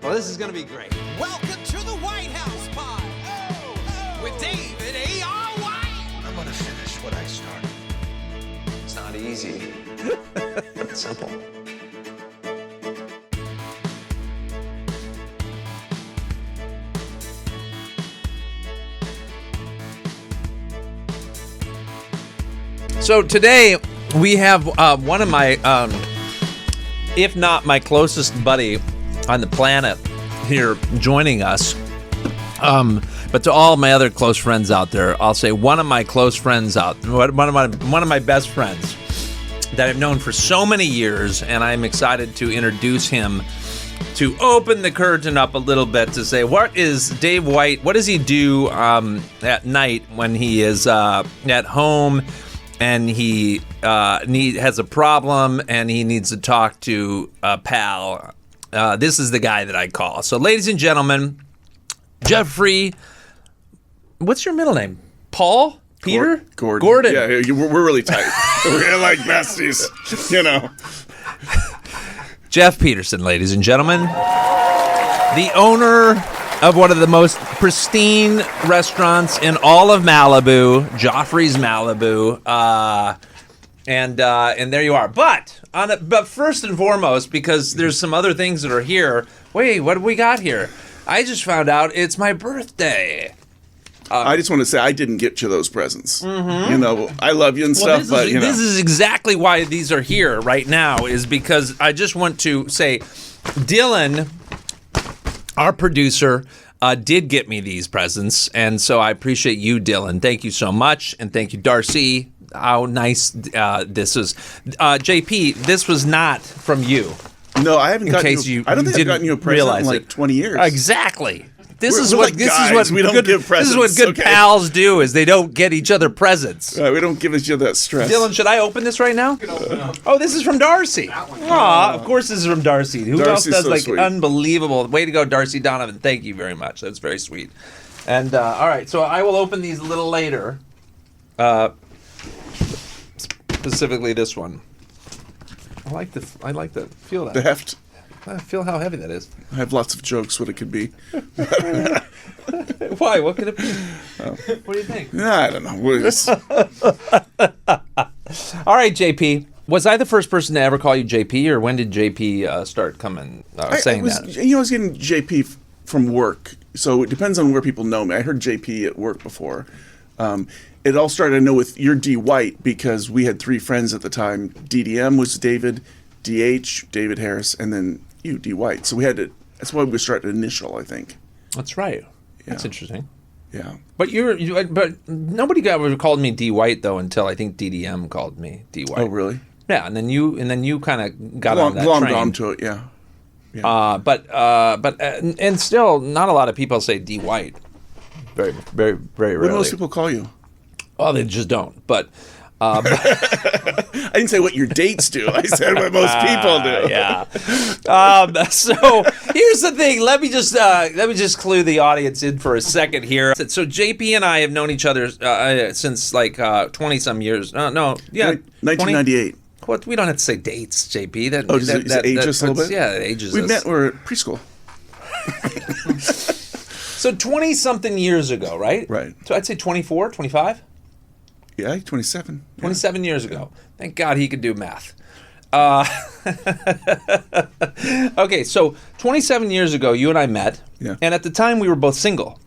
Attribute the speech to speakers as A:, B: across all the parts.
A: Well, this is going to be great.
B: Welcome to the White House Pod with David A.R.
C: I'm gonna finish what I started.
A: It's not easy. It's simple. So today we have one of my, if not my closest buddy on the planet here joining us. But to all my other close friends out there, I'll say one of my close friends one of my best friends that I've known for so many years, and I'm excited to introduce him, to open the curtain up a little bit, to say, what is Dave White? What does he do at night when he is at home and he has a problem and he needs to talk to a pal? This is the guy that I call. So, ladies and gentlemen, Geoffrey. What's your middle name? Paul? Peter?
D: Gordon. Yeah, we're really tight. We're like besties, you know.
A: Jeff Peterson, ladies and gentlemen. The owner of one of the most pristine restaurants in all of Malibu, Geoffrey's Malibu. And there you are. But first and foremost, because there's some other things that are here. Wait, what do we got here? I just found out it's my birthday.
D: I just want to say I didn't get you those presents. Mm-hmm. You know, I love you and stuff,
A: this is exactly why these are here right now, is because I just want to say Dylan, our producer, did get me these presents, and so I appreciate you, Dylan. Thank you so much, and thank you, Darcy. How nice this is. JP, this was not from you.
D: No, I haven't gotten you. I don't think I've gotten you a present in like 20 years.
A: Exactly. This is
D: what
A: good pals do, is they don't get each other presents.
D: We don't give each other that stress.
A: Dylan, should I open this right now? Oh, this is from Darcy. Aw, of course this is from Darcy. Who else does so sweet. Unbelievable? Way to go, Darcy Donovan. Thank you very much. That's very sweet. And all right, so I will open these a little later. Specifically this one. I like the feel that.
D: The heft.
A: I feel how heavy that is.
D: I have lots of jokes what it could be.
A: Why? What could it be? What do you think?
D: I don't know.
A: All right, JP. Was I the first person to ever call you JP, or when did JP start coming saying that?
D: You know, I was getting JP from work, so it depends on where people know me. I heard JP at work before. It all started, I know, with your D. White, because we had three friends at the time. DDM was David, DH, David Harris, and then you, D. White. So we had to, that's why we started initial, I think.
A: That's right.
D: Yeah.
A: That's interesting.
D: Yeah.
A: But but nobody ever called me D. White, though, until I think DDM called me D. White.
D: Oh, really?
A: Yeah, and then you kind of got on that train.
D: Glommed onto it, yeah.
A: And still, not a lot of people say D. White. Very, very, very rarely.
D: What do most people call you?
A: Well, they just don't. But
D: I didn't say what your dates do. I said what most people do.
A: Yeah. So here's the thing. Let me just clue the audience in for a second here. So JP and I have known each other since like 20-some years. No, yeah,
D: 1998.
A: What? We don't have to say dates, JP.
D: Does it age us a little bit?
A: Yeah, it ages
D: we
A: us.
D: met. We're at preschool.
A: So 20-something years ago, right?
D: Right.
A: So I'd say 24, 25.
D: Yeah, 27.
A: 27 years ago. Thank God he could do math. Okay, so 27 years ago, you and I met.
D: Yeah.
A: And at the time, we were both single.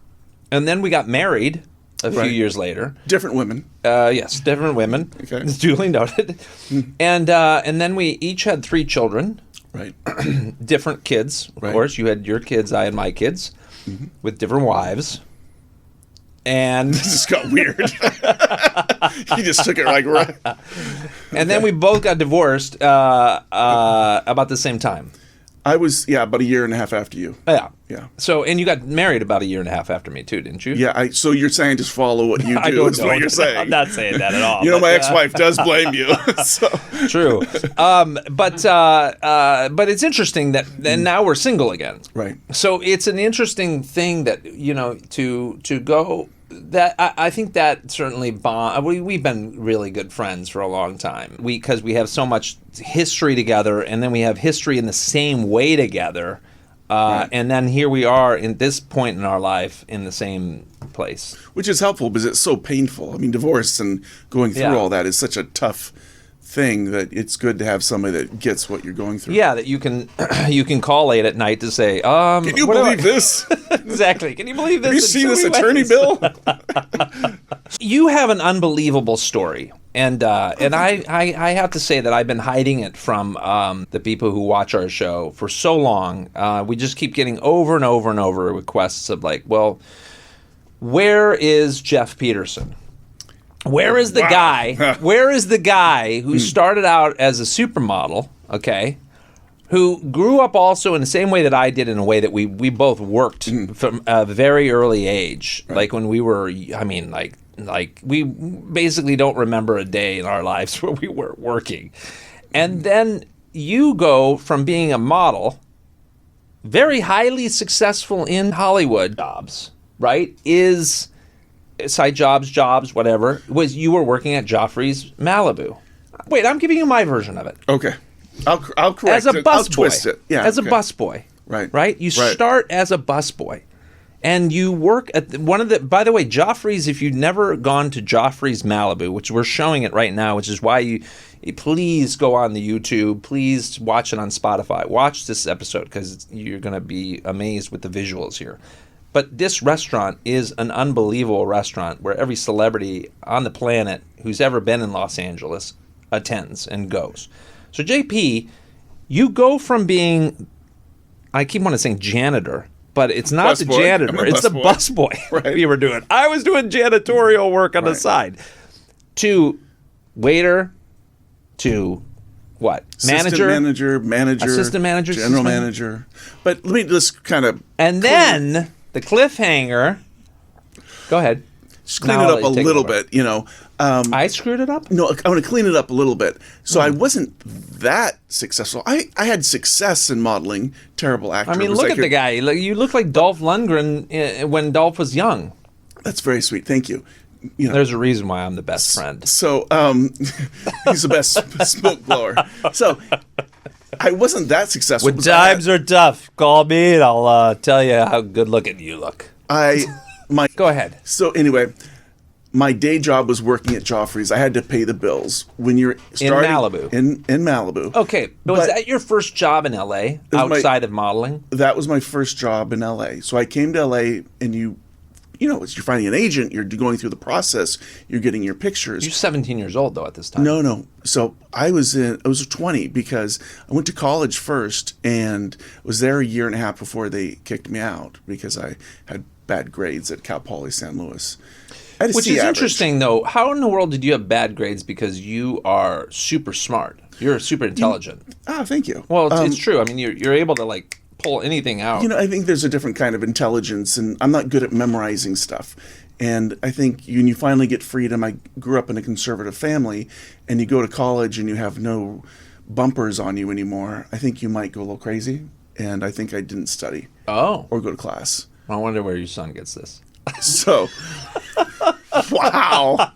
A: And then we got married a few years later.
D: Different women.
A: Yes, different women.
D: Okay.
A: It's duly noted. And then we each had 3 children.
D: Right.
A: Different kids, of course. You had your kids, I had my kids, with different wives. And
D: this just got weird. He just took it like right.
A: And then we both got divorced about the same time.
D: I was, about a year and a half after you.
A: Yeah.
D: Yeah.
A: So, and you got married about a year and a half after me too, didn't you?
D: Yeah. So you're saying just follow what you do is what you're saying.
A: I'm not saying that at all.
D: You know, my ex-wife does blame you. So.
A: True. But it's interesting that and now we're single again.
D: Right.
A: So it's an interesting thing that, you know, to go that I think that certainly we've been really good friends for a long time. Because we have so much history together, and then we have history in the same way together. And then here we are in this point in our life in the same place.
D: Which is helpful because it's so painful. I mean, divorce and going through all that is such a tough thing that it's good to have somebody that gets what you're going through.
A: Yeah, that you can you can call late at night to say, can
D: you believe this?
A: Exactly. Can you believe this?
D: Have you seen this attorney bill?
A: You have an unbelievable story. And I have to say that I've been hiding it from the people who watch our show for so long. We just keep getting over and over and over requests of like, well, where is Jeff Peterson? Where is the guy? Where is the guy who started out as a supermodel? Okay, who grew up also in the same way that I did, in a way that we both worked from a very early age. Right. Like when we were, I mean, like we basically don't remember a day in our lives where we weren't working. And then you go from being a model, very highly successful in Hollywood jobs, right? Side jobs, whatever, you were working at Geoffrey's Malibu. Wait, I'm giving you my version of it.
D: Okay. I'll correct
A: it. As a
D: it. I'll
A: busboy.
D: Twist it. Yeah.
A: As a busboy. Right? You start as a busboy. And you work at one of the, by the way, Geoffrey's, if you've never gone to Geoffrey's Malibu, which we're showing it right now, which is why you please go on the YouTube, please watch it on Spotify. Watch this episode because you're going to be amazed with the visuals here. But this restaurant is an unbelievable restaurant where every celebrity on the planet who's ever been in Los Angeles attends and goes. So JP, you go from being, I keep wanting to say janitor, but it's not the janitor, it's the busboy
D: Right.
A: you were doing. I was doing janitorial work on the side. To waiter, to what?
D: Assistant manager,
A: assistant manager,
D: general manager. But let me just kind of...
A: And then... the cliffhanger. Go ahead.
D: Just clean it up a little bit, you know.
A: I screwed it up?
D: No, I want to clean it up a little bit. So I wasn't that successful. I had success in modeling. Terrible actor.
A: I mean, look at the guy. You look like Dolph Lundgren when Dolph was young.
D: That's very sweet. Thank you. You know,
A: there's a reason why I'm the best friend.
D: So he's the best smoke blower. So I wasn't that successful.
A: When times are tough, call me and I'll tell you how good looking you look. Go ahead.
D: So anyway, my day job was working at Geoffrey's. I had to pay the bills. When you're starting
A: in Malibu.
D: In Malibu.
A: Okay, but was that your first job in LA outside of modeling?
D: That was my first job in LA. So I came to LA, and you're finding an agent. You're going through the process. You're getting your pictures.
A: You're 17 years old though at this time.
D: No. So I was 20 because I went to college first and was there a year and a half before they kicked me out because I had bad grades at Cal Poly San Luis.
A: Which is interesting though. How in the world did you have bad grades? Because you are super smart. You're super intelligent.
D: Thank you.
A: Well, it's true. I mean, you're able to like pull anything out.
D: You know, I think there's a different kind of intelligence, and I'm not good at memorizing stuff. And I think when you finally get freedom, I grew up in a conservative family, and you go to college and you have no bumpers on you anymore, I think you might go a little crazy. And I think I didn't study.
A: Oh.
D: Or go to class.
A: I wonder where your son gets this.
D: So, wow.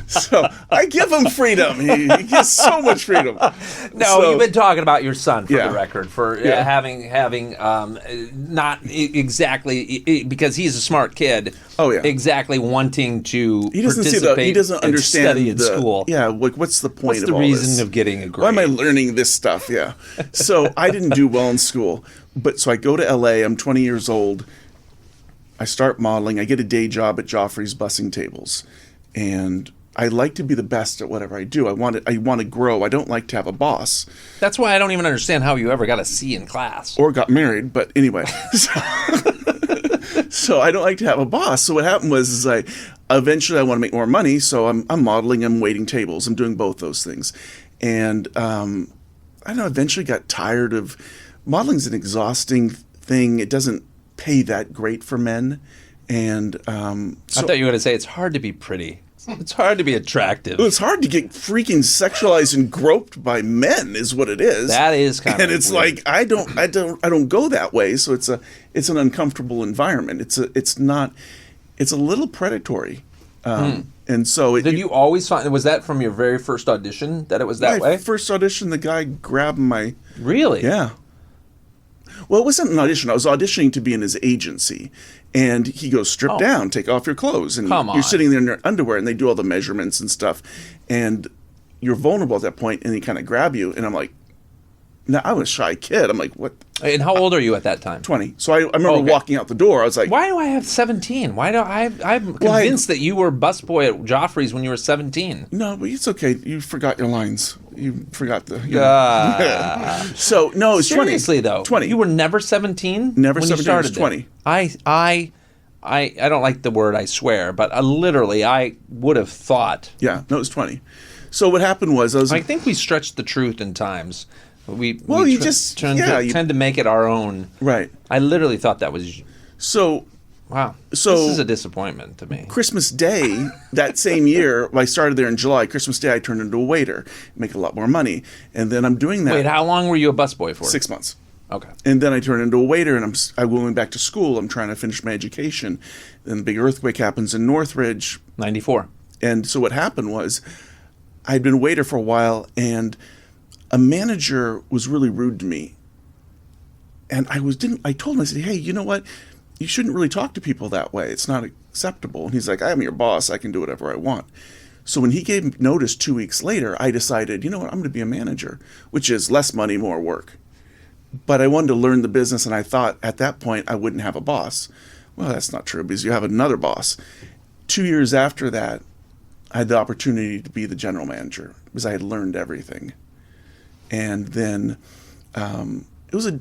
D: So I give him freedom. He gets so much freedom.
A: No, you've been talking about your son for the record, for having not exactly, because he's a smart kid.
D: Oh yeah.
A: Exactly wanting to
D: he doesn't
A: participate
D: he doesn't understand
A: study in school.
D: Yeah, like what's the point
A: what's
D: of all
A: the reason
D: this?
A: of getting a grade?
D: Why am I learning this stuff? Yeah. So I didn't do well in school, but so I go to LA. I'm 20 years old. I start modeling. I get a day job at Geoffrey's bussing tables, and I like to be the best at whatever I do. I want to grow. I don't like to have a boss.
A: That's why I don't even understand how you ever got a C in class
D: or got married. But anyway, so I don't like to have a boss. So what happened was eventually I want to make more money. So I'm modeling. I'm waiting tables. I'm doing both those things, and I don't know. Eventually got tired of modeling's an exhausting thing. It doesn't pay that great for men, and so,
A: I thought you were going to say it's hard to be pretty. It's hard to be attractive.
D: Well, it's hard to get freaking sexualized and groped by men, is what it is.
A: That is kind of
D: and it's
A: weird.
D: like I don't go that way. So it's an uncomfortable environment. It's a little predatory. And so
A: did you always find, was that from your very first audition that it was that way?
D: My first audition, the guy grabbed my
A: Really?
D: Yeah. Well, it wasn't an audition. I was auditioning to be in his agency. And he goes, strip down, take off your clothes. And
A: Come on.
D: you're sitting there in your underwear, and they do all the measurements and stuff. And you're vulnerable at that point, and they kind of grab you. And I'm like, now, I was a shy kid. I'm like, what?
A: And how old are you at that time?
D: 20. So I remember walking out the door. I was like,
A: Why do I have 17? Why do I'm convinced that you were busboy at Geoffrey's when you were 17.
D: no, but it's okay. You forgot your lines. You forgot the.
A: So
D: no, it's 20.
A: seriously though,
D: 20.
A: You were never 17.
D: Never
A: when
D: 17,
A: You started
D: I was 20.
A: there? I don't like the word I swear, but literally I would have thought.
D: Yeah, no, it was 20. So what happened was
A: I think we stretched the truth in times. We
D: you just
A: tend to make it our own.
D: Right.
A: I literally thought that was.
D: So
A: Wow.
D: So-
A: this is a disappointment to me.
D: Christmas Day that same year, I started there in July. Christmas Day, I turned into a waiter, make a lot more money, and then I'm doing that.
A: Wait, how long were you a busboy for?
D: 6 months.
A: Okay.
D: And then I turned into a waiter, and I'm going back to school. I'm trying to finish my education. Then the big earthquake happens in Northridge.
A: 94.
D: And so what happened was I'd been a waiter for a while, and a manager was really rude to me. And I told him, I said, hey, you know what? You shouldn't really talk to people that way. It's not acceptable. And he's like, I'm your boss. I can do whatever I want. So when he gave notice 2 weeks later, I decided, you know what? I'm going to be a manager, which is less money, more work. But I wanted to learn the business, and I thought at that point I wouldn't have a boss. Well, that's not true, because you have another boss. 2 years after that, I had the opportunity to be the general manager because I had learned everything. And then it was a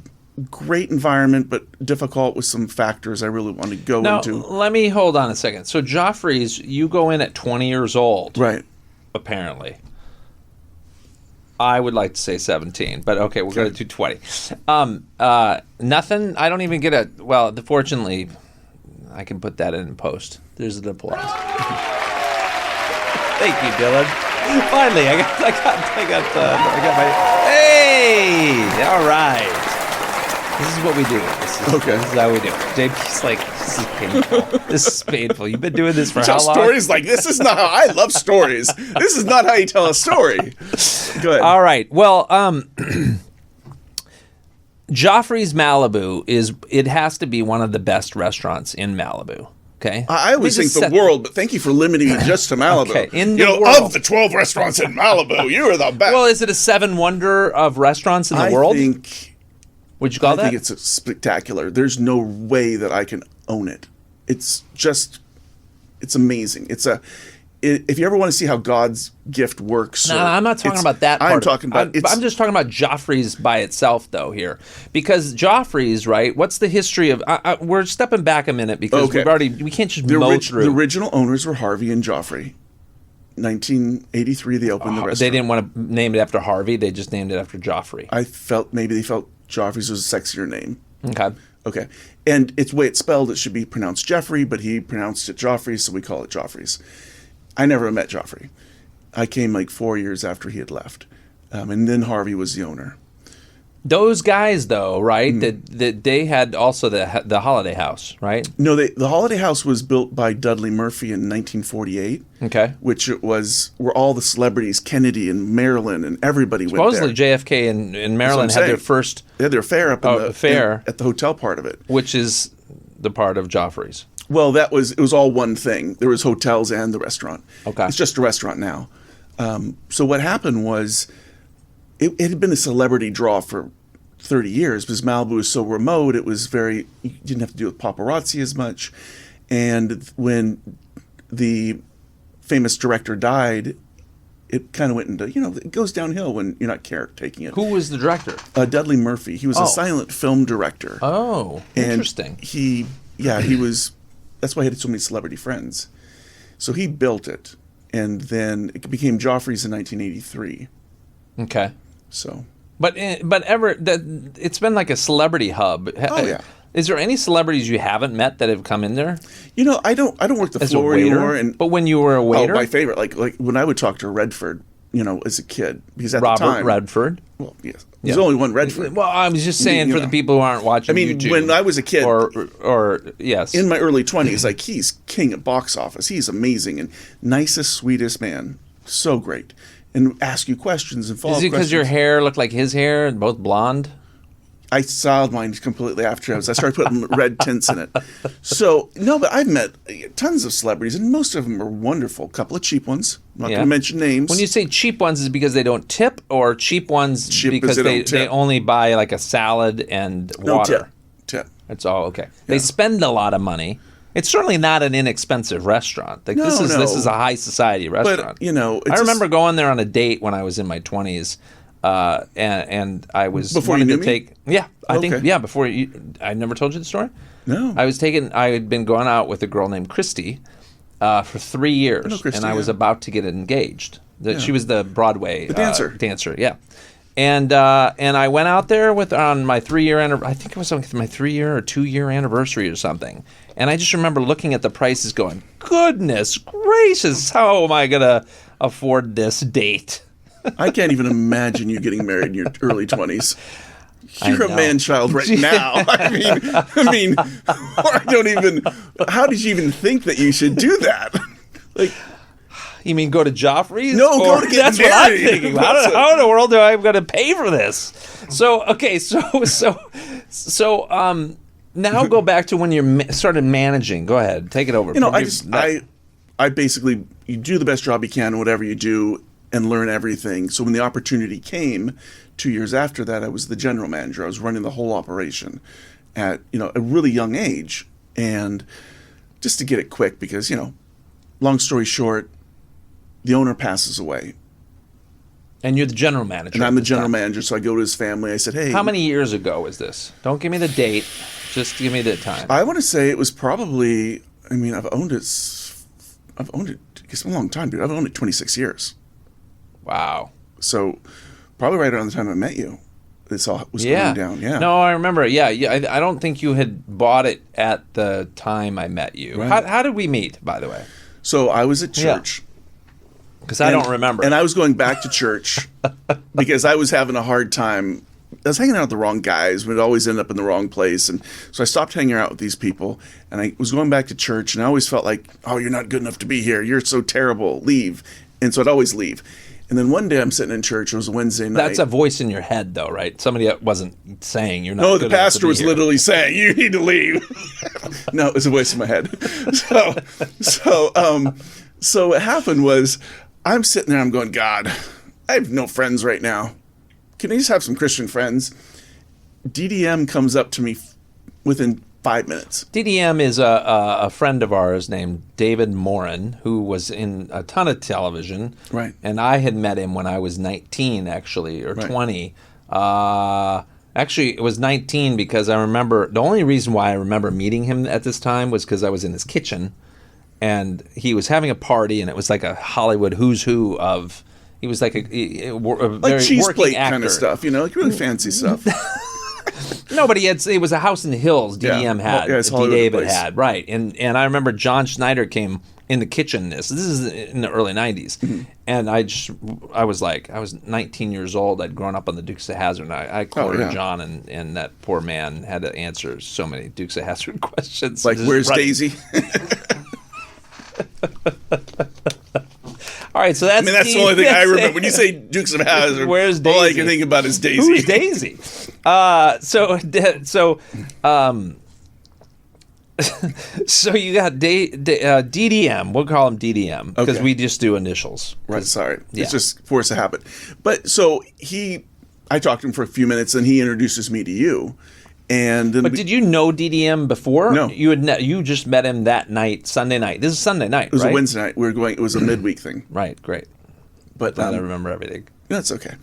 D: great environment, but difficult with some factors I really want to go into.
A: Let me hold on a second. So Geoffrey's, you go in at 20 years old.
D: Right.
A: Apparently. I would like to say 17, but okay, we're going to do 20. Nothing. I don't even get a. Well, fortunately, I can put that in post. There's an applause. Thank you, Dylan. Finally, I got my. Hey, all right. This is what we do. This is how we do it. JP's like, this is painful. This is painful. You've been doing this for how long?
D: Stories like this is not how I love stories. This is not how you tell a story. Go ahead.
A: All right. Well, Geoffrey's Malibu it has to be one of the best restaurants in Malibu. Okay.
D: I always think the world, but thank you for limiting me just to Malibu.
A: Okay.
D: Of the 12 restaurants in Malibu, you are the best.
A: Well, is it a 7 wonder of restaurants in the world? Would you call that?
D: I think it's spectacular. There's no way that I can own it. It's amazing. If you ever want to see how God's gift works.
A: No, I'm not talking about that part.
D: I'm
A: just talking about Geoffrey's by itself, though, here. Because Geoffrey's, right, what's the history of... we're stepping back a minute because we can't just mow through.
D: The original owners were Harvey and Geoffrey. 1983, they opened the restaurant.
A: They didn't want to name it after Harvey. They just named it after Geoffrey.
D: Maybe they felt Geoffrey's was a sexier name.
A: Okay.
D: And it's the way it's spelled, it should be pronounced Jeffrey, but he pronounced it Geoffrey, so we call it Geoffrey's. I never met Geoffrey. I came like 4 years after he had left. And then Harvey was the owner.
A: Those guys, though, right? That they had also the Holiday House, right?
D: No, the Holiday House was built by Dudley Murphy in 1948.
A: Okay.
D: Which where all the celebrities, Kennedy and Marilyn and everybody went there.
A: Supposedly JFK and Marilyn had their first...
D: They had their fair up at the hotel part of it.
A: Which is the part of Geoffrey's.
D: Well, it was all one thing. There was hotels and the restaurant.
A: Okay.
D: It's just a restaurant now. So what happened was it had been a celebrity draw for 30 years because Malibu was so remote. It was you didn't have to deal with paparazzi as much. And when the famous director died, it kind of went into, it goes downhill when you're not caretaking it.
A: Who was the director?
D: Dudley Murphy. He was a silent film director.
A: Oh, interesting.
D: He was... That's why he had so many celebrity friends. So he built it, and then it became Geoffrey's in 1983.
A: Okay.
D: So,
A: but it's been like a celebrity hub.
D: Oh yeah.
A: Is there any celebrities you haven't met that have come in there?
D: I don't work the floor anymore.
A: But when you were a waiter,
D: my favorite, like when I would talk to Redford, as a kid, because at the time,
A: Robert Redford.
D: Well, yes. There's only one Redford.
A: Well, I was just saying for the people who aren't watching YouTube.
D: When I was a kid,
A: or yes,
D: in my early 20s, like he's king at box office. He's amazing and nicest, sweetest man. So great, and ask you questions and follow up questions.
A: Is it because your hair looked like his hair and both blonde?
D: I styled mine completely after I started putting red tints in it. So, no, but I've met tons of celebrities, and most of them are wonderful. A couple of cheap ones. I'm not going to mention names.
A: When you say cheap ones, is it because they don't tip, or cheap ones because they only buy like a salad and water?
D: No, tip.
A: It's all okay. Yeah. They spend a lot of money. It's certainly not an inexpensive restaurant. Like, this is a high society restaurant.
D: But,
A: I remember going there on a date when I was in my 20s. And I was
D: before you knew me?
A: Before you. I never told you the story.
D: No,
A: I had been going out with a girl named Christy for 3 years, and I was about to get engaged. She was the Broadway dancer, yeah. And I went out there on my 3-year anniversary. I think it was my 3-year or 2-year anniversary or something. And I just remember looking at the prices, going, "Goodness gracious, how am I gonna afford this date?"
D: I can't even imagine you getting married in your early 20s. You're a man-child right now. I mean, I don't even. How did you even think that you should do that? Like,
A: you mean go to Geoffrey's?
D: No, go to get
A: that's
D: married.
A: What I'm thinking. How in the world do I going to pay for this? So okay, now go back to when you started managing. Go ahead, take it over.
D: I basically, you do the best job you can, whatever you do, and learn everything. So when the opportunity came 2 years after that, I was the general manager. I was running the whole operation at a really young age. And just to get it quick, because long story short, the owner passes away.
A: And you're the general manager.
D: And I'm the general manager, so I go to his family. I said, "Hey."
A: How many years ago was this? Don't give me the date. Just give me the time.
D: I want to say it was probably, I've owned it, it's a long time, dude. I've owned it 26 years.
A: Wow.
D: So probably right around the time I met you, this all was going down. Yeah.
A: No, I remember. Yeah. I don't think you had bought it at the time I met you.
D: Right.
A: How did we meet, by the way?
D: So I was at church.
A: Because I don't remember.
D: And I was going back to church because I was having a hard time. I was hanging out with the wrong guys. We'd always end up in the wrong place. And so I stopped hanging out with these people. And I was going back to church. And I always felt like, "Oh, you're not good enough to be here. You're so terrible. Leave." And so I'd always leave. And then one day I'm sitting in church. It was a Wednesday night.
A: That's a voice in your head, though, right? Somebody wasn't saying you're not.
D: No, the pastor was literally saying, "You need to leave." No, it was a voice in my head. So what happened was, I'm sitting there. I'm going, "God, I have no friends right now. Can I just have some Christian friends?" DDM comes up to me within 5 minutes.
A: DDM is a friend of ours named David Morin, who was in a ton of television.
D: Right.
A: And I had met him when I was 19, actually, or 20. Actually, it was 19 because I remember, the only reason why I remember meeting him at this time was because I was in his kitchen, and he was having a party, and it was like a Hollywood who's who of, he was like a very
D: like cheese
A: working
D: plate
A: actor.
D: kind of stuff, like really fancy stuff.
A: No, but it was a house in the hills DDM had, D. David had, right. And I remember John Schneider came in the kitchen. This is in the early 90s. Mm-hmm. And I was 19 years old. I'd grown up on the Dukes of Hazzard. And I quoted John, and that poor man had to answer so many Dukes of Hazzard questions.
D: Like, where's Daisy?
A: All right, so that's
D: the only thing I remember. When you say Dukes of Hazzard,
A: where's Daisy?
D: All I can think about is Daisy.
A: Who's Daisy? So you got DDM. We'll call him DDM because we just do initials.
D: Right, sorry. Yeah. It's just force of habit. But so I talked to him for a few minutes, and he introduces me to you. And then
A: did you know DDM before?
D: No.
A: You just met him that night, Sunday night. This is Sunday night,
D: It was a Wednesday night. It was a midweek thing.
A: Right, great.
D: But
A: I remember everything.
D: That's okay.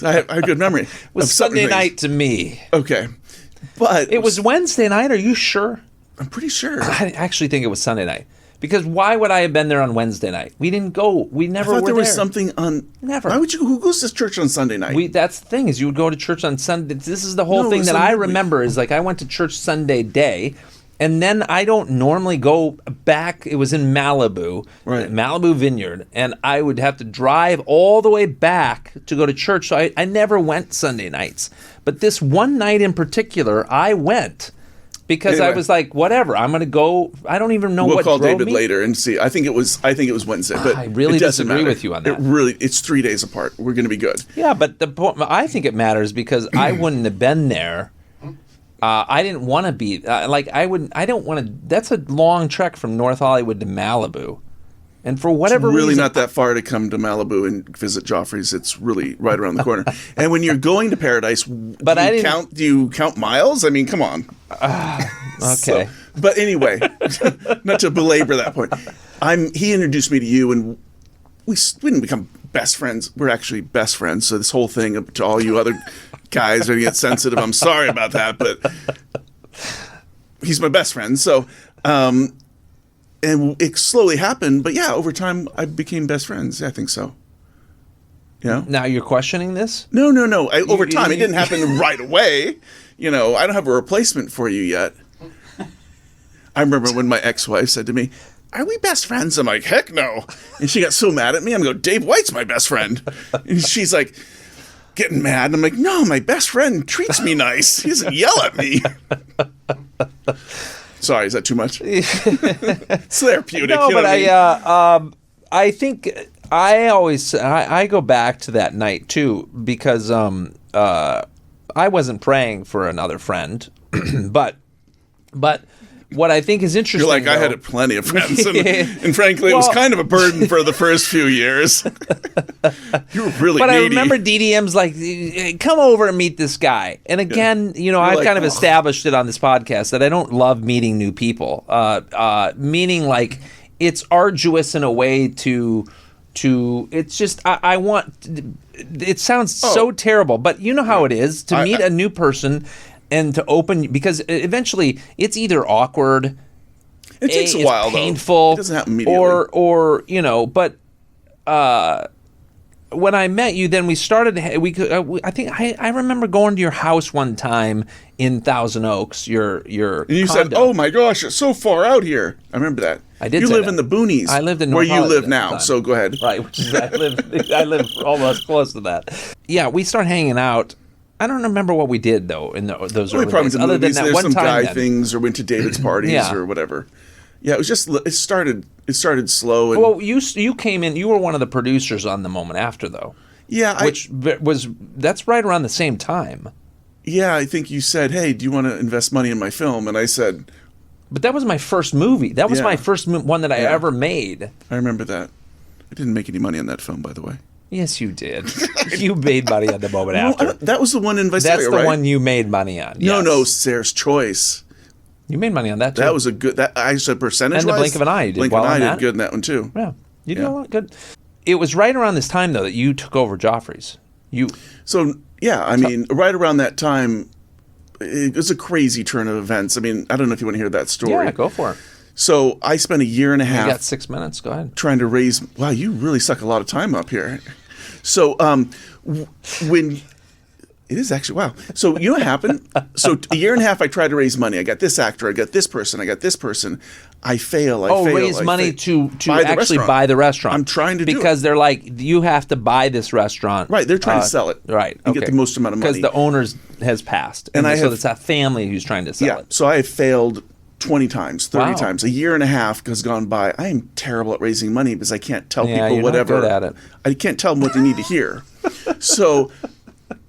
D: I have a good memory.
A: It was Sunday night to me.
D: Okay. But
A: it was Wednesday night, are you sure?
D: I'm pretty sure.
A: I actually think it was Sunday night. Because why would I have been there on Wednesday night? We didn't go. We never were there.
D: I thought there was something on...
A: Never.
D: Why would you... Who goes to church on Sunday night?
A: That's the thing, is you would go to church on Sunday. This is the whole thing that I remember, is like I went to church Sunday day, and then I don't normally go back. It was in Malibu,
D: right.
A: Malibu Vineyard, and I would have to drive all the way back to go to church. So I never went Sunday nights. But this one night in particular, I went. Because anyway, I was like, whatever, I'm going to go. I don't even know what drove me.
D: We'll call David later and see. I think it was Wednesday. But
A: I really disagree with you on that.
D: It's 3 days apart. We're going to be good.
A: Yeah, but the point, I think it matters because I wouldn't have been there I didn't want to be I don't want to. That's a long trek from North Hollywood to Malibu, and for whatever
D: really
A: reason,
D: not that far to come to Malibu and visit Geoffrey's. It's really right around the corner. And when you're going to Paradise,
A: But
D: do you count miles? I mean, come on.
A: okay.
D: But anyway, not to belabor that point, he introduced me to you, and we didn't become best friends. We're actually best friends. So this whole thing, to all you other guys are going to get sensitive. I'm sorry about that, but he's my best friend. So, and it slowly happened. But yeah, over time, I became best friends. I think so. You know?
A: Now you're questioning this?
D: No. Over time, it didn't happen right away. You know, I don't have a replacement for you yet. I remember when my ex-wife said to me, "Are we best friends?" I'm like, "Heck no." And she got so mad at me. I'm going, "Dave White's my best friend." And she's like, getting mad. And I'm like, "No, my best friend treats me nice. He doesn't yell at me." Sorry, is that too much? It's therapeutic.
A: No,
D: you know
A: but
D: what I mean?
A: I think I go back to that night too, because I wasn't praying for another friend, but what I think is interesting.
D: You're like, I had plenty of friends, and frankly, it was kind of a burden for the first few years. You were really
A: But
D: needy.
A: I remember DDM's like, "Hey, come over and meet this guy." And again, I've
D: like,
A: kind of
D: "Oh."
A: established it on this podcast that I don't love meeting new people. Meaning like it's arduous in a way to it's just I want. It sounds so terrible, but you know how it is to meet a new person. And to open, because eventually it's either awkward,
D: it takes a while,
A: painful,
D: though. It doesn't happen immediately.
A: or but when I met you, then we started. I think I remember going to your house one time in Thousand Oaks. Your
D: and you
A: condo.
D: said, "Oh my gosh, it's so far out here." I remember that.
A: I did.
D: You
A: say
D: live
A: that.
D: in the boonies.
A: I lived in
D: where
A: North
D: you
A: Hollywood
D: live
A: at the
D: now.
A: time.
D: So go ahead.
A: Right, which is I live almost close to that. Yeah, we started hanging out. I don't remember what we did though in those
D: We
A: early
D: probably
A: days,
D: did
A: other
D: movies.
A: than that
D: There's
A: one
D: some
A: time.
D: guy
A: then.
D: things, or went to David's parties,
A: Yeah.
D: or whatever. Yeah, it was just it started slow. And
A: Well, you came in. You were one of the producers on The Moment After, though.
D: yeah,
A: That's right around the same time.
D: yeah, I think you said, "Hey, do you want to invest money in my film?" And I said,
A: But that was my first movie. That was
D: Yeah.
A: my first one that I
D: Yeah.
A: ever made.
D: I remember that. I didn't make any money on that film, by the way.
A: Yes, you did. You made money on The Moment After.
D: That was the one in Visalia,
A: That's the
D: right?
A: one you made money on.
D: No,
A: yes.
D: no, Sarah's Choice.
A: You made money on that too.
D: That was a good. That I said percentage.
A: And The Blink of an Eye, you did
D: Blink
A: well
D: of an
A: on
D: Eye
A: that.
D: did good in that one too.
A: Yeah, you did
D: Yeah.
A: a lot good. It was right around this time though that you took over Geoffrey's.
D: So yeah, I mean, right around that time, it was a crazy turn of events. I mean, I don't know if you want to hear that story.
A: Yeah, go for it.
D: So I spent a year and a
A: You
D: half
A: got 6 minutes. Go ahead.
D: trying to raise. Wow, you really suck a lot of time up here. So when it is actually wow. So you know what happened? So a year and a half, I tried to raise money. I got this actor. I got this person. I got this person. I fail. I fail.
A: Raise
D: I
A: money
D: fail.
A: to
D: Buy the
A: actually
D: restaurant.
A: buy the restaurant.
D: I'm trying to do
A: because
D: it.
A: they're like, you have to buy this restaurant.
D: Right, they're trying to sell it.
A: Right,
D: and get the most amount of money.
A: because the owners has passed,
D: And I
A: so
D: have-
A: it's a family who's trying to sell
D: Yeah,
A: it.
D: so I have failed 20 times, 30
A: Wow.
D: times. A year and a half has gone by. I am terrible at raising money because I can't tell
A: Yeah,
D: people
A: you're not
D: whatever.
A: good at it.
D: I can't tell them what they need to hear. So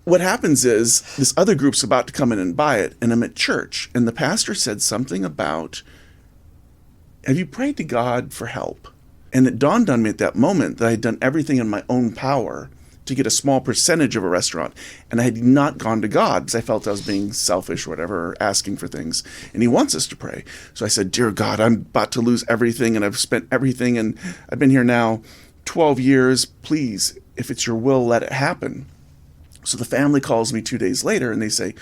D: what happens is this other group's about to come in and buy it, and I'm at church, and the pastor said something about, have you prayed to God for help? And it dawned on me at that moment that I had done everything in my own power to get a small percentage of a restaurant. And I had not gone to God because I felt I was being selfish or whatever, or asking for things. And he wants us to pray. So I said, "Dear God, I'm about to lose everything, and I've spent everything, and I've been here now 12 years. Please, if it's your will, let it happen." So the family calls me 2 days later, and they say,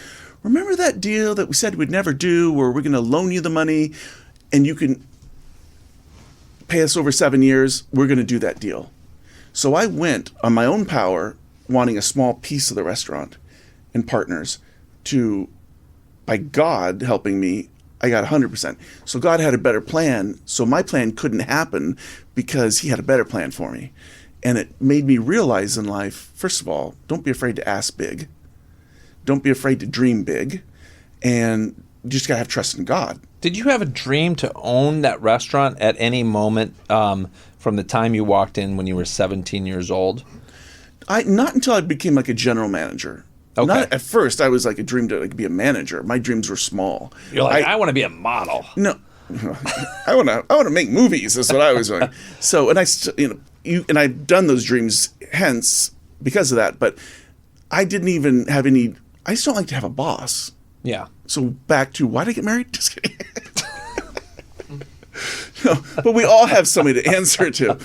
D: "Remember that deal that we said we'd never do, where we're going to loan you the money, and you can pay us over 7 years? We're going to do that deal." So I went on my own power, wanting a small piece of the restaurant and partners, to, by God helping me, I got 100%. So God had a better plan. So my plan couldn't happen because he had a better plan for me. And it made me realize in life, first of all, don't be afraid to ask big. Don't be afraid to dream big. And you just got to have trust in God.
A: Did you have a dream to own that restaurant at any moment from the time you walked in when you were 17 years old?
D: Not until I became like a general manager.
A: Okay.
D: Not at first. I was like, I dreamed to be a manager. My dreams were small.
A: You're like, I want to be a model.
D: No, I want to make movies. That's what I was doing. So, and and I've done those dreams hence because of that. But I didn't even have any. I just don't like to have a boss.
A: Yeah.
D: So back to why did I get married? Just kidding. No, but we all have somebody to answer to.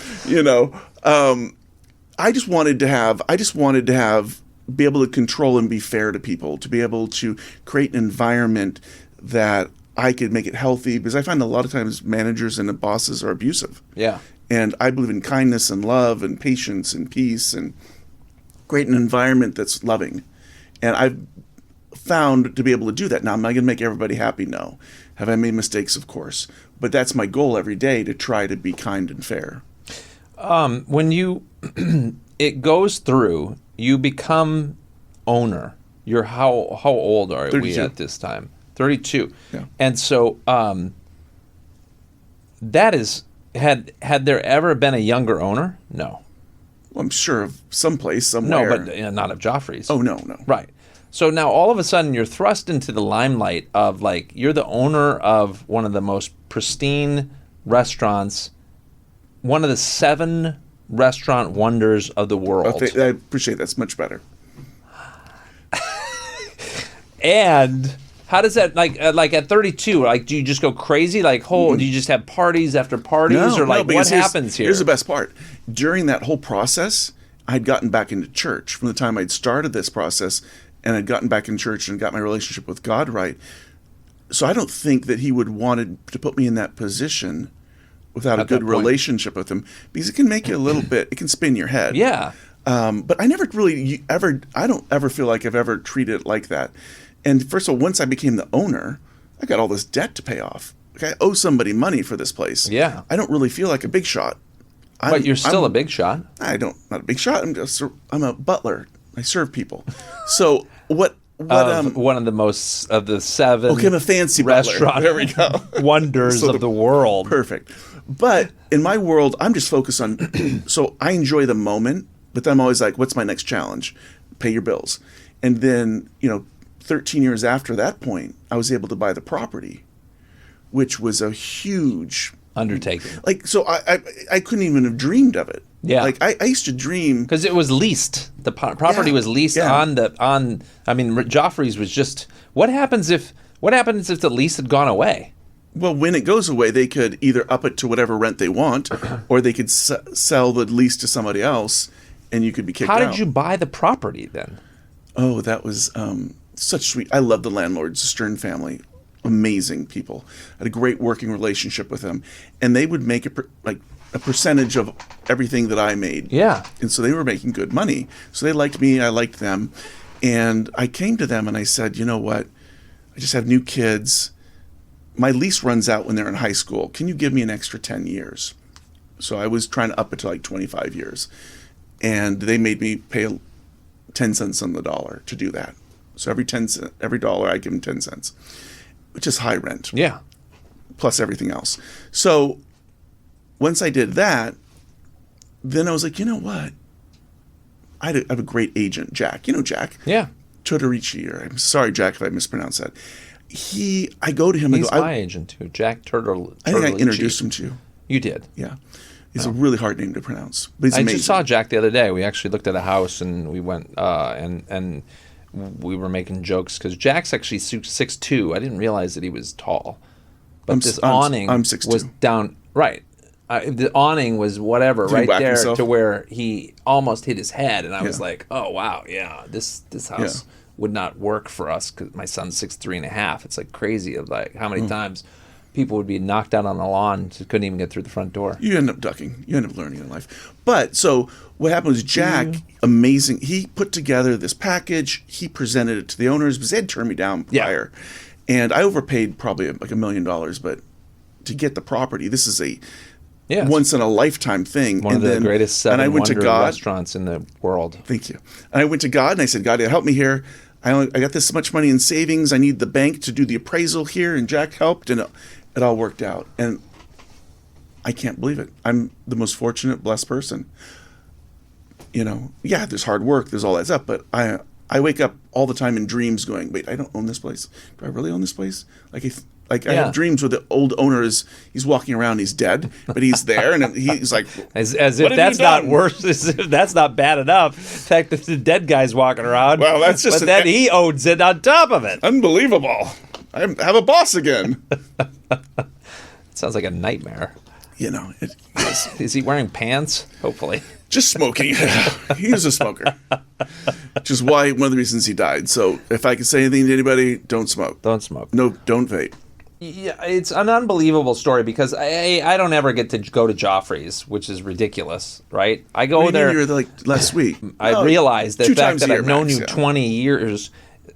D: I just wanted to have be able to control and be fair to people, to be able to create an environment that I could make it healthy, because I find a lot of times managers and bosses are abusive.
A: Yeah.
D: And I believe in kindness and love and patience and peace and create an environment that's loving. And I've found to be able to do that. Now, am I going to make everybody happy? No. Have I made mistakes? Of course. But that's my goal every day, to try to be kind and fair.
A: When you, it goes through, you become owner. You're how old are
D: 32.
A: we at this time? 32.
D: Yeah.
A: And so that is, had there ever been a younger owner? No.
D: Well, I'm sure of someplace, somewhere.
A: No, but not of Geoffrey's.
D: Oh, no.
A: Right. So now all of a sudden you're thrust into the limelight of, like, you're the owner of one of the most pristine restaurants, one of the 7 restaurant wonders of the world.
D: I appreciate that. That's much better.
A: And how does that, like at 32, like, do you just go crazy? Like, do you just have parties after parties? Or like, what happens here?
D: Here's the best part. During that whole process, I'd gotten back into church. From the time I'd started this process, and I'd gotten back in church and got my relationship with God right. So I don't think that he would wanted to put me in that position without a good relationship with him, because it can make you a little bit, it can spin your head.
A: Yeah.
D: But I never really I don't ever feel like I've ever treated it like that. And first of all, once I became the owner, I got all this debt to pay off. Like, I owe somebody money for this place.
A: Yeah.
D: I don't really feel like a big shot.
A: But you're still a big shot.
D: Not a big shot. I'm a butler. I serve people. So what
A: one of the most of the 7
D: okay, I'm a fancy
A: restaurant
D: butler. There we go.
A: wonders of the world.
D: Perfect. But in my world, I'm just focused on so I enjoy the moment, but then I'm always like, what's my next challenge? Pay your bills. And then, 13 years after that point, I was able to buy the property, which was a huge
A: undertaking.
D: Like, so I couldn't even have dreamed of it.
A: Yeah.
D: Like, I used to dream,
A: because it was leased. The property was leased on. I mean, Geoffrey's was just. What happens if the lease had gone away?
D: well, when it goes away, they could either up it to whatever rent they want, or they could sell the lease to somebody else, and you could be kicked out.
A: How did you buy the property then?
D: Oh, that was such sweet. I love the landlords, the Stern family, amazing people. I had a great working relationship with them, and they would make a percentage of everything that I made.
A: Yeah.
D: And so they were making good money. So they liked me, I liked them. And I came to them and I said, you know what? I just have new kids. My lease runs out when they're in high school. Can you give me an extra 10 years? So I was trying to up it to like 25 years. And they made me pay 10 cents on the dollar to do that. So every dollar I give them 10 cents, which is high rent.
A: Yeah.
D: Plus everything else. So once I did that, then I was like, you know what? I have a great agent, Jack. You know Jack?
A: Yeah.
D: Turtorici. I'm sorry, Jack, if I mispronounced that. I go to him.
A: He's
D: I go,
A: my agent too, Jack Turtle.
D: I think I introduced him to you.
A: You did.
D: Yeah. He's a really hard name to pronounce, but he's
A: I
D: amazing.
A: just saw Jack the other day. We actually looked at a house and we went and we were making jokes because Jack's actually 6'2". I didn't realize that he was tall, but this awning
D: I'm 6'2".
A: was down right. The awning was whatever
D: Did he
A: right
D: whack
A: there
D: himself?
A: to where he almost hit his head, and I was
D: Yeah.
A: like, "Oh wow, yeah, this house would not work for us because my son's 6'3.5". It's like crazy of like how many times people would be knocked out on the lawn, just couldn't even get through the front door.
D: You end up ducking. You end up learning in life. But so what happened was Jack, amazing. He put together this package. He presented it to the owners because they had turned me down prior. And I overpaid probably like $1 million, but to get the property, this is a once in a lifetime thing.
A: One of the greatest 7 wonder restaurants in the world.
D: Thank you. And I went to God and I said, God, help me here. I got this much money in savings. I need the bank to do the appraisal here. And Jack helped, and it all worked out. And I can't believe it. I'm the most fortunate, blessed person. You know, yeah, there's hard work, there's all that stuff, but I I wake up all the time in dreams going, wait, I don't own this place. Do I really own this place? Like I have dreams where the old owner he's walking around, he's dead, but he's there, and he's like,
A: as if that's not worse, as if that's not bad enough. In fact, if the dead guy's walking around,
D: well, that's just
A: but then he owns it on top of it.
D: Unbelievable. I have a boss again.
A: It sounds like a nightmare.
D: You know,
A: Is he wearing pants? Hopefully.
D: Just smoking. He was a smoker. Which is why one of the reasons he died. So if I could say anything to anybody, don't smoke.
A: Don't smoke.
D: No, don't vape.
A: Yeah, it's an unbelievable story because I don't ever get to go to Joffrey's, which is ridiculous, right? I go there.
D: You were there like last week.
A: I realized the fact that I've known
D: max,
A: you 20 years,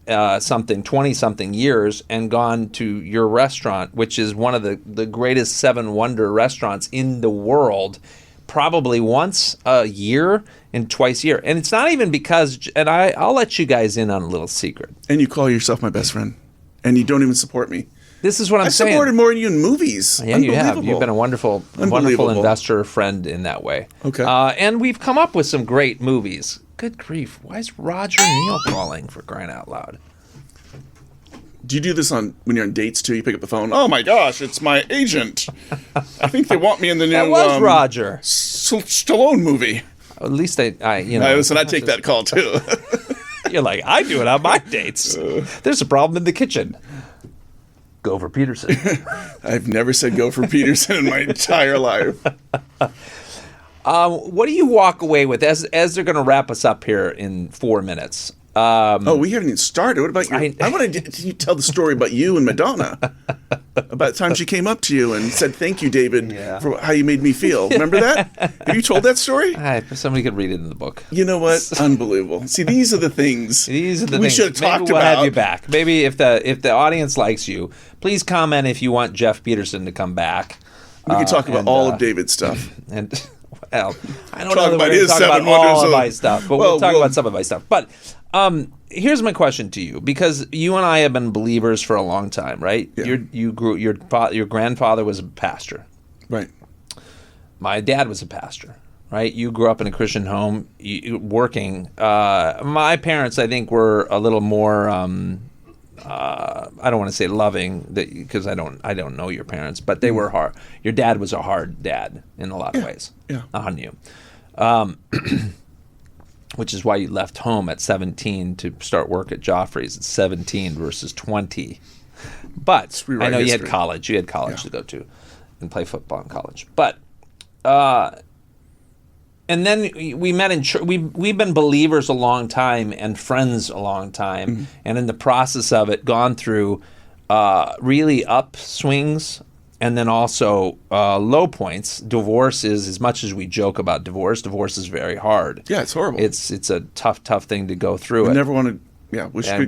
A: 20-something years, and gone to your restaurant, which is one of the greatest 7 wonder restaurants in the world, probably once a year and twice a year. And it's not even because, and I'll let you guys in on a little secret.
D: And you call yourself my best friend, and you don't even support me.
A: This is what I'm saying.
D: I supported more than you in movies.
A: Yeah, you have. You've been a wonderful investor friend in that way.
D: Okay.
A: And we've come up with some great movies. Good grief. Why is Roger Neal calling, for crying out loud?
D: Do you do this when you're on dates too? You pick up the phone. Oh my gosh, it's my agent. I think they want me in the new
A: That was Roger.
D: Stallone movie.
A: At least listen,
D: I take that call too.
A: You're like, I do it on my dates. There's a problem in the kitchen. Go for Peterson.
D: I've never said go for Peterson in my entire life.
A: What do you walk away with as they're going to wrap us up here in 4 minutes?
D: We haven't even started. What about you? I want to tell the story about you and Madonna. About the time she came up to you and said, "Thank you, David, for how you made me feel." Remember that? Have you told that story?
A: Somebody could read it in the book.
D: You know what? Unbelievable. See, these are the things. We should have talked
A: Maybe we'll have you back. Maybe if the audience likes you, please comment if you want Jeff Peterson to come back.
D: We can talk about all of David's stuff.
A: And well, I don't know that we're going to talk about all of my stuff, but we'll talk about some of my stuff. But here's my question to you, because you and I have been believers for a long time, right?
D: Yeah.
A: Your grandfather was a pastor.
D: Right.
A: My dad was a pastor, right? You grew up in a Christian home, working. My parents, I think, were a little more. I don't want to say loving, because I don't know your parents, but they were hard. Your dad was a hard dad in a lot of ways on you. Which is why you left home at 17 to start work at Geoffrey's at 17 versus 20. But I know you had college. You had college to go to and play football in college. But and then we met in church. We've been believers a long time and friends a long time, and in the process of it, gone through really upswings and then also low points. Divorce is, as much as we joke about divorce is very hard.
D: Yeah, it's horrible.
A: It's a tough thing to go through.
D: We never wanted. Yeah, wish we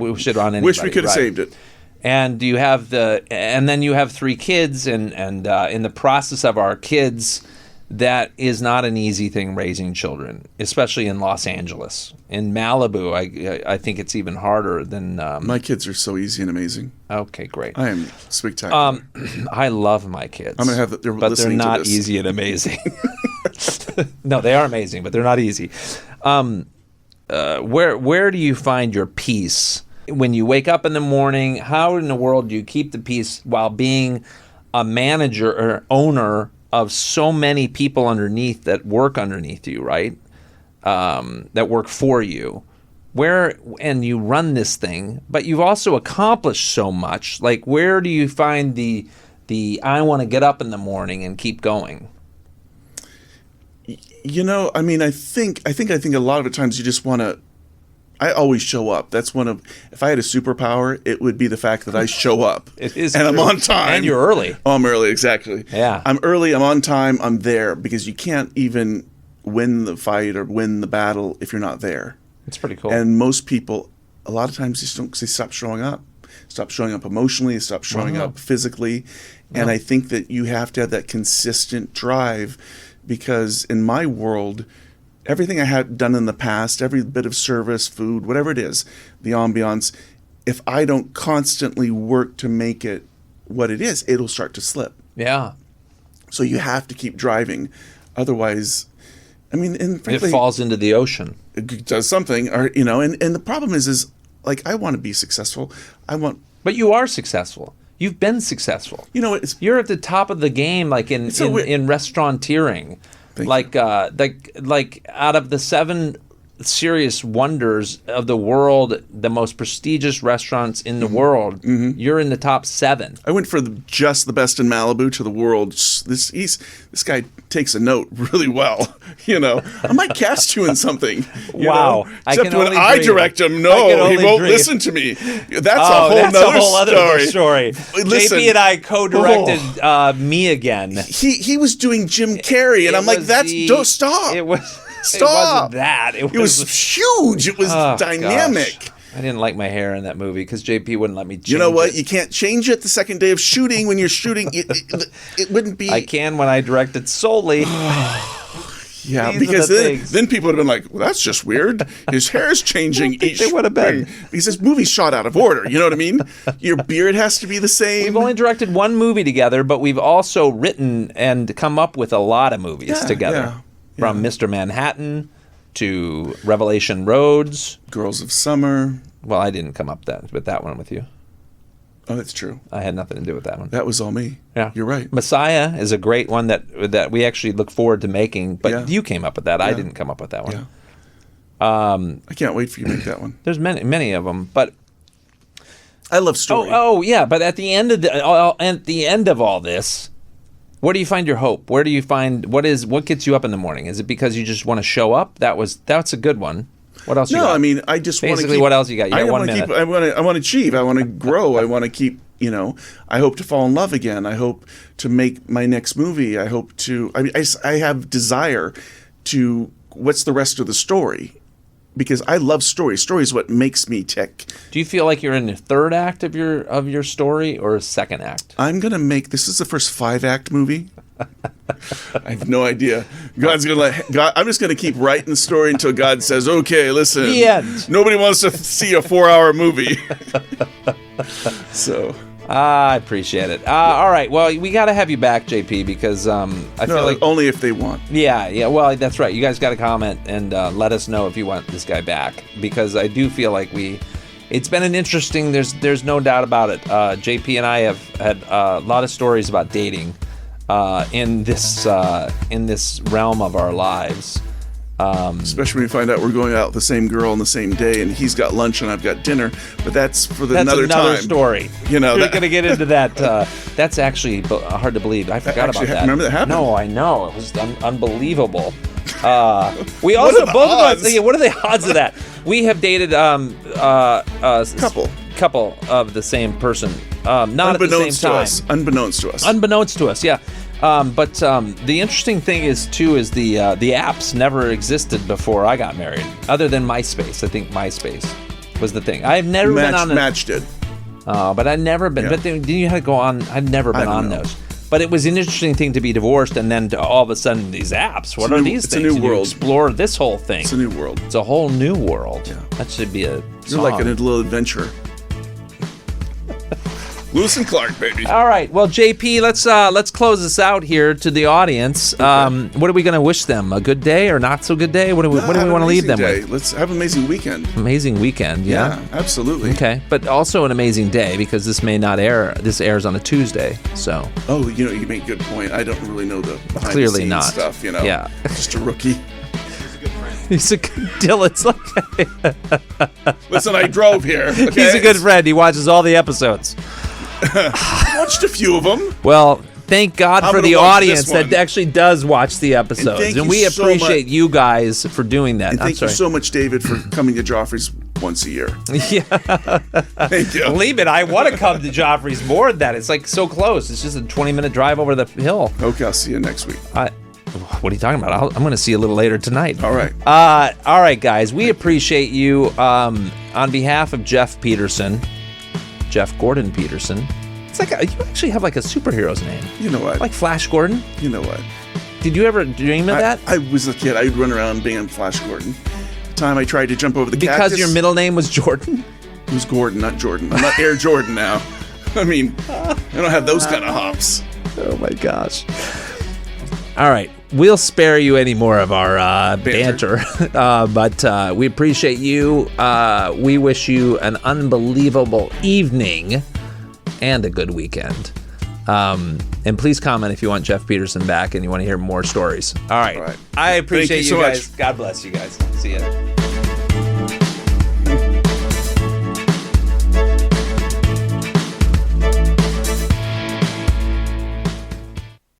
D: could have saved it.
A: And and then you have 3 kids, and in the process of our kids, that is not an easy thing, raising children, especially in Los Angeles. In Malibu, I think it's even harder than...
D: my kids are so easy and amazing.
A: Okay, great.
D: I am spectacular.
A: I love my kids.
D: I'm going to have that.
A: But they're not easy and amazing. No, they are amazing, but they're not easy. Where do you find your peace? When you wake up in the morning, how in the world do you keep the peace while being a manager or owner of so many people underneath that work underneath you, right? That work for you. And you run this thing, but you've also accomplished so much. Like, where do you find the I want to get up in the morning and keep going?
D: You know, I mean, I think a lot of the times you just want to. I always show up. That's if I had a superpower, it would be the fact that I show up.
A: It is
D: and
A: true.
D: I'm on time.
A: And you're early.
D: Oh, I'm early, exactly.
A: Yeah.
D: I'm early, I'm on time, I'm there, because you can't even win the fight or win the battle if you're not there.
A: It's pretty cool.
D: And most people, a lot of times, they stop showing up. Stop showing up emotionally, stop showing up physically. And I think that you have to have that consistent drive, because in my world, everything I had done in the past, every bit of service, food, whatever it is, the ambiance, if I don't constantly work to make it what it is, it'll start to slip.
A: Yeah.
D: So you have to keep driving. Otherwise, I mean, and
A: It
D: frankly,
A: falls into the ocean.
D: it does something, or and the problem is like I want to be successful.
A: But you are successful. You've been successful. You're at the top of the game, like in restaurateuring. Like out of the 7 serious wonders of the world, the most prestigious restaurants in the world, you're in the top 7.
D: I went for just the best in Malibu to the world. This guy takes a note really well. I might cast you in something.
A: Wow!
D: Except when I direct him, no, he won't listen to me. That's a whole other story.
A: Listen, JP and I co-directed Me Again.
D: He was doing Jim Carrey, and I'm like, don't stop.
A: It was.
D: Stop.
A: It wasn't that.
D: It was huge. It was dynamic.
A: Gosh. I didn't like my hair in that movie because JP wouldn't let me change
D: You know what?
A: it.
D: You can't change it the second day of shooting. When you're shooting, it wouldn't be...
A: I can when I direct it solely.
D: Yeah, because then people would have been like, well, that's just weird. His hair is changing each...
A: They would have been.
D: Because this movie's shot out of order. You know what I mean? Your beard has to be the same.
A: We've only directed one movie together, but we've also written and come up with a lot of movies together.
D: Yeah.
A: From Mr. Manhattan to Revelation Roads.
D: Girls of Summer.
A: Well, I didn't come up with that one with you.
D: Oh, that's true.
A: I had nothing to do with that one.
D: That was all me.
A: Yeah.
D: You're right.
A: Messiah is a great one that we actually look forward to making, but you came up with that. I didn't come up with that one.
D: Yeah. I can't wait for you to make that one.
A: There's many of them, but
D: I love story.
A: Oh yeah, but at the end of all this, where do you find your hope? Where do you find what gets you up in the morning? Is it because you just want to show up? That's a good one. What else?
D: No,
A: you got?
D: I mean, I just want to
A: basically. What else you got? You got 1 minute.
D: I want to achieve. I want to grow. I want to keep. I hope to fall in love again. I hope to make my next movie. I hope to. I have desire to. What's the rest of the story? Because I love stories. Story is what makes me tick.
A: Do you feel like you're in the 3rd act of your story or 2nd act?
D: I'm gonna make this is the first 5-act movie. I have no idea. God's gonna let God. I'm just gonna keep writing the story until God says, "Okay, listen."
A: The end.
D: Nobody wants to see a 4-hour movie. So.
A: I appreciate it. All right. Well, we got to have you back, JP, because I feel like
D: only if they want.
A: Yeah. Well, that's right. You guys got to comment and let us know if you want this guy back, because I do feel like it's been an interesting. There's no doubt about it. JP and I have had a lot of stories about dating in this realm of our lives.
D: Especially when we find out we're going out with the same girl on the same day, and he's got lunch and I've got dinner. But that's for another time.
A: Story.
D: You're
A: going to get into that. That's actually hard to believe. I forgot about that.
D: Remember that happened?
A: No, I know. It was unbelievable. We also both of us. What are the odds of that? We have dated a couple of the same person, not at the same time.
D: Unbeknownst to us.
A: Unbeknownst to us. Yeah. But the interesting thing is the apps never existed before I got married, other than MySpace. I think MySpace was the thing. I've never been on
D: Match did.
A: But I'd never been. Yeah. But then you had to go on. I'd never been on those. But it was an interesting thing to be divorced and then to all of a sudden these apps. What are these things?
D: It's a new world.
A: Explore this whole thing.
D: It's a new world.
A: It's a whole new world. Yeah. That should be a song.
D: You're like a little adventure. Lewis and Clark, baby.
A: All right. Well, JP, let's close this out here to the audience. Okay. What are we going to wish them? A good day or not so good day? What do we want to leave them with?
D: Let's have an amazing weekend.
A: Amazing weekend, yeah.
D: Yeah, absolutely.
A: Okay, but also an amazing day because this may not air. This airs on a Tuesday, so.
D: Oh, you make a good point. I don't really know the behind
A: clearly
D: the scenes
A: not
D: stuff.
A: Yeah,
D: just a rookie.
A: He's a good Dylan's like.
D: Listen, I drove here. Okay?
A: He's a good friend. He watches all the episodes.
D: Watched a few of them.
A: Well, thank God for the audience that actually does watch the episodes, and we appreciate you guys for doing that.
D: And thank you so much, David, for coming to Geoffrey's once a year.
A: Yeah,
D: thank you.
A: Believe it, I want to come to Geoffrey's more than that. It's like so close. It's just a 20-minute drive over the hill.
D: Okay, I'll see you next week.
A: What are you talking about? I'm going to see you a little later tonight.
D: All right.
A: All right, guys. We appreciate you. On behalf of Jeff Peterson, Jeff Gordon Peterson. It's like you actually have like a superhero's name.
D: You know what?
A: Like Flash Gordon.
D: You know what?
A: Did you ever dream of that?
D: I was a kid. I'd run around being Flash Gordon. The time I tried to jump over the cactus.
A: Because your middle name was Jordan?
D: It was Gordon, not Jordan. I'm not Air Jordan now. I mean, I don't have those kind of hops.
A: Oh my gosh. All right. we'll spare you any more of our banter. But we appreciate you. We wish you an unbelievable evening and a good weekend. And please comment if you want Jeff Peterson back and you want to hear more stories. All right.
D: All right.
A: I appreciate
D: Thank
A: you
D: you so
A: guys.
D: much.
A: God bless you guys. See ya.